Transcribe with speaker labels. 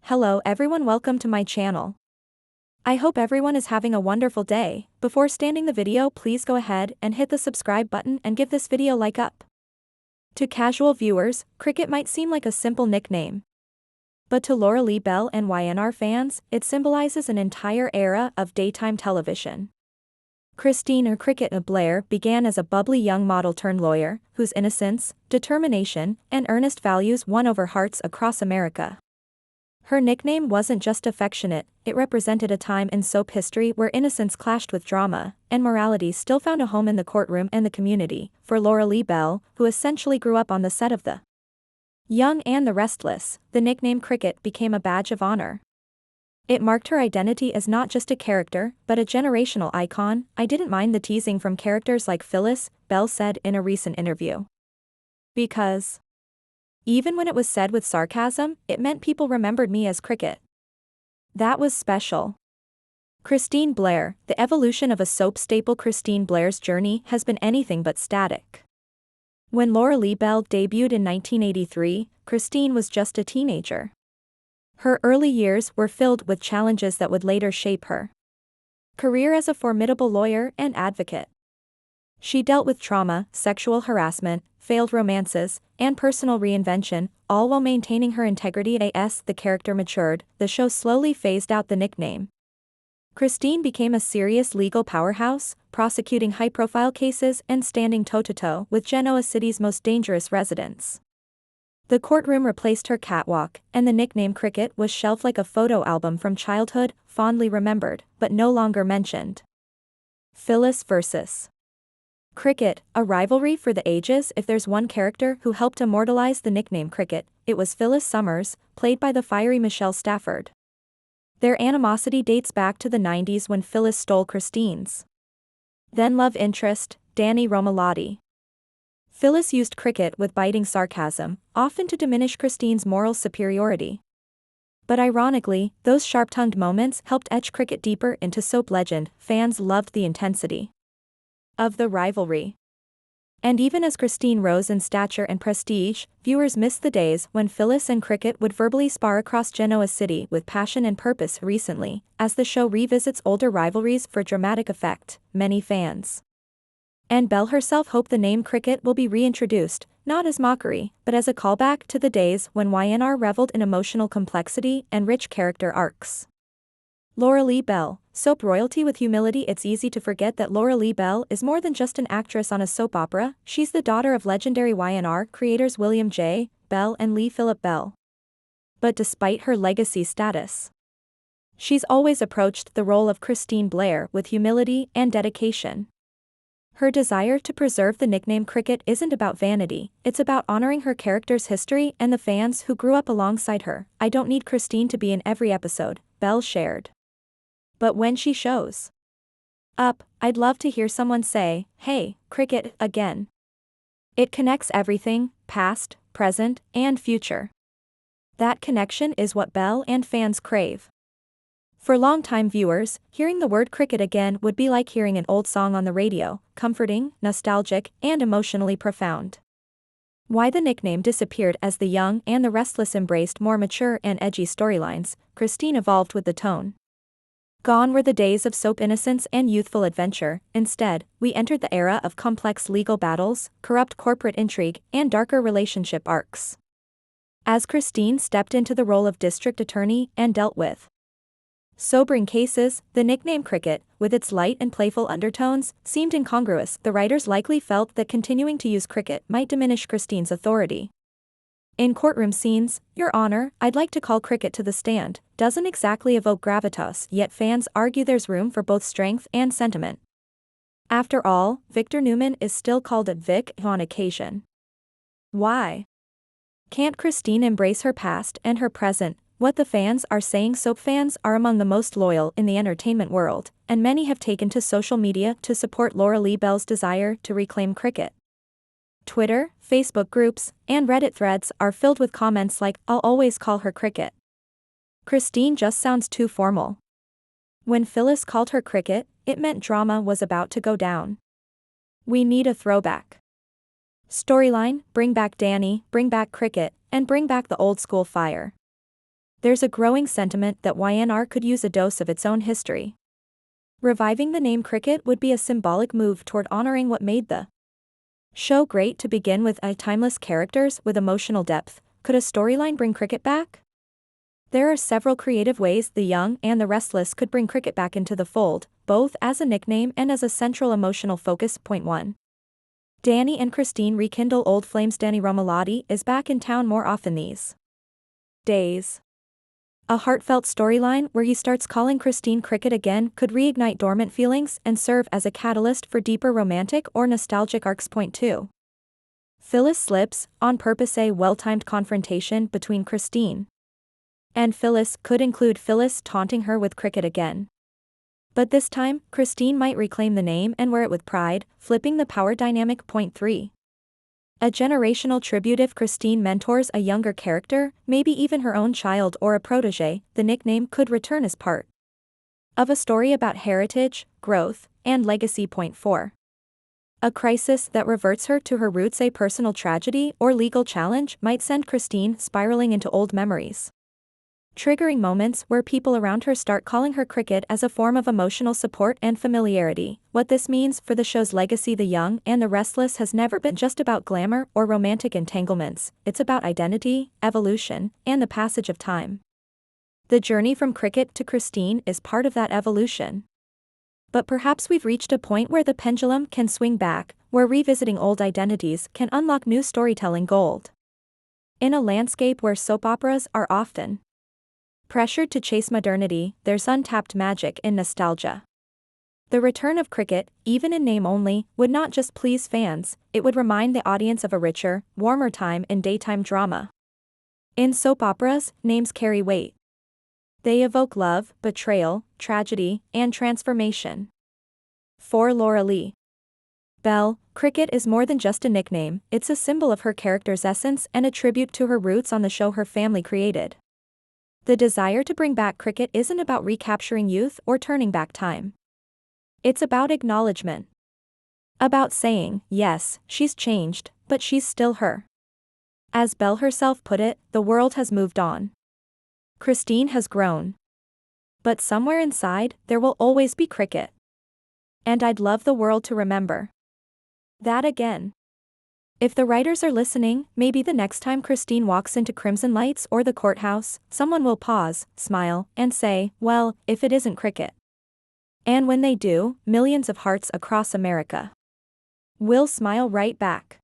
Speaker 1: Hello everyone, welcome to my channel. I hope everyone is having a wonderful day. Before starting the video, please go ahead and hit the subscribe button and give this video like up. To casual viewers, Cricket might seem like a simple nickname. But to Lauralee Bell and YNR fans, it symbolizes an entire era of daytime television. Christine Blair began as a bubbly young model turned lawyer, whose innocence, determination, and earnest values won over hearts across America. Her nickname wasn't just affectionate, it represented a time in soap history where innocence clashed with drama, and morality still found a home in the courtroom and the community. For Lauralee Bell, who essentially grew up on the set of The Young and the Restless, the nickname Cricket became a badge of honor. It marked her identity as not just a character, but a generational icon. "I didn't mind the teasing from characters like Phyllis," Bell said in a recent interview. "Because even when it was said with sarcasm, it meant people remembered me as Cricket. That was special." Christine Blair, the evolution of a soap staple. Christine Blair's journey has been anything but static. When Lauralee Bell debuted in 1983, Christine was just a teenager. Her early years were filled with challenges that would later shape her career as a formidable lawyer and advocate. She dealt with trauma, sexual harassment, failed romances, and personal reinvention, all while maintaining her integrity. As the character matured, the show slowly phased out the nickname. Christine became a serious legal powerhouse, prosecuting high-profile cases and standing toe-to-toe with Genoa City's most dangerous residents. The courtroom replaced her catwalk, and the nickname Cricket was shelved like a photo album from childhood, fondly remembered, but no longer mentioned. Phyllis vs. Cricket, a rivalry for the ages. If there's one character who helped immortalize the nickname Cricket, it was Phyllis Summers, played by the fiery Michelle Stafford. Their animosity dates back to the 90s when Phyllis stole Christine's then love interest, Danny Romalotti. Phyllis used Cricket with biting sarcasm, often to diminish Christine's moral superiority. But ironically, those sharp-tongued moments helped etch Cricket deeper into soap legend. Fans loved the intensity of the rivalry. And even as Christine rose in stature and prestige, viewers missed the days when Phyllis and Cricket would verbally spar across Genoa City with passion and purpose. Recently, as the show revisits older rivalries for dramatic effect, many fans and Bell herself hope the name Cricket will be reintroduced, not as mockery, but as a callback to the days when YNR reveled in emotional complexity and rich character arcs. Lauralee Bell, soap royalty with humility. It's easy to forget that Lauralee Bell is more than just an actress on a soap opera. She's the daughter of legendary YNR creators William J. Bell and Lee Phillip Bell. But despite her legacy status, she's always approached the role of Christine Blair with humility and dedication. Her desire to preserve the nickname Cricket isn't about vanity, it's about honoring her character's history and the fans who grew up alongside her. "I don't need Christine to be in every episode," Bell shared. "But when she shows up, I'd love to hear someone say, 'Hey, Cricket,' again." It connects everything, past, present, and future. That connection is what Bell and fans crave. For longtime viewers, hearing the word Cricket again would be like hearing an old song on the radio, comforting, nostalgic, and emotionally profound. Why the nickname disappeared as The Young and the Restless embraced more mature and edgy storylines, Christine evolved with the tone. Gone were the days of soap innocence and youthful adventure. Instead, we entered the era of complex legal battles, corrupt corporate intrigue, and darker relationship arcs. As Christine stepped into the role of district attorney and dealt with sobering cases, the nickname Cricket, with its light and playful undertones, seemed incongruous. The writers likely felt that continuing to use Cricket might diminish Christine's authority. In courtroom scenes, "Your Honor, I'd like to call Cricket to the stand," doesn't exactly evoke gravitas, yet fans argue there's room for both strength and sentiment. After all, Victor Newman is still called at Vic on occasion. Why can't Christine embrace her past and her present? What the fans are saying. Soap fans are among the most loyal in the entertainment world, and many have taken to social media to support Lauralee Bell's desire to reclaim Cricket. Twitter, Facebook groups, and Reddit threads are filled with comments like, "I'll always call her Cricket. Christine just sounds too formal." When Phyllis called her Cricket, it meant drama was about to go down. "We need a throwback storyline, bring back Danny, bring back Cricket, and bring back the old school fire." there's a growing sentiment that YNR could use a dose of its own history. Reviving the name cricket would be a symbolic move toward honoring what made the show great to begin with. Timeless characters with emotional depth. Could a storyline bring cricket back? There are several creative ways The Young and the Restless could bring cricket back into the fold, both as a nickname and as a central emotional focus. Point 1. Danny and Christine rekindle old flames. Danny Romalotti is back in town more often these days. A heartfelt storyline where he starts calling Christine cricket again could reignite dormant feelings and serve as a catalyst for deeper romantic or nostalgic arcs. Point 2. Phyllis slips, on purpose. A well-timed confrontation between Christine and Phyllis could include Phyllis taunting her with cricket again. But this time, Christine might reclaim the name and wear it with pride, flipping the power dynamic. Point 3. A generational tribute. If Christine mentors a younger character, maybe even her own child or a protege, the nickname could return as part of a story about heritage, growth, and legacy. Point 4. A crisis that reverts her to her roots. A personal tragedy or legal challenge might send Christine spiraling into old memories, triggering moments where people around her start calling her cricket as a form of emotional support and familiarity. What this means for the show's legacy. The Young and the Restless has never been just about glamour or romantic entanglements, it's about identity, evolution, and the passage of time. The journey from cricket to Christine is part of that evolution. But perhaps we've reached a point where the pendulum can swing back, where revisiting old identities can unlock new storytelling gold. In a landscape where soap operas are often pressured to chase modernity, there's untapped magic in nostalgia. The return of cricket, even in name only, would not just please fans, it would remind the audience of a richer, warmer time in daytime drama. In soap operas, names carry weight. They evoke love, betrayal, tragedy, and transformation. For Lauralee Bell, cricket is more than just a nickname, it's a symbol of her character's essence and a tribute to her roots on the show her family created. The desire to bring back cricket isn't about recapturing youth or turning back time. It's about acknowledgement. About saying, yes, she's changed, but she's still her. As Bell herself put it, the world has moved on. Christine has grown. But somewhere inside, there will always be cricket. And I'd love the world to remember that again. If the writers are listening, maybe the next time Christine walks into Crimson Lights or the courthouse, someone will pause, smile, and say, well, if it isn't cricket. And when they do, millions of hearts across America will smile right back.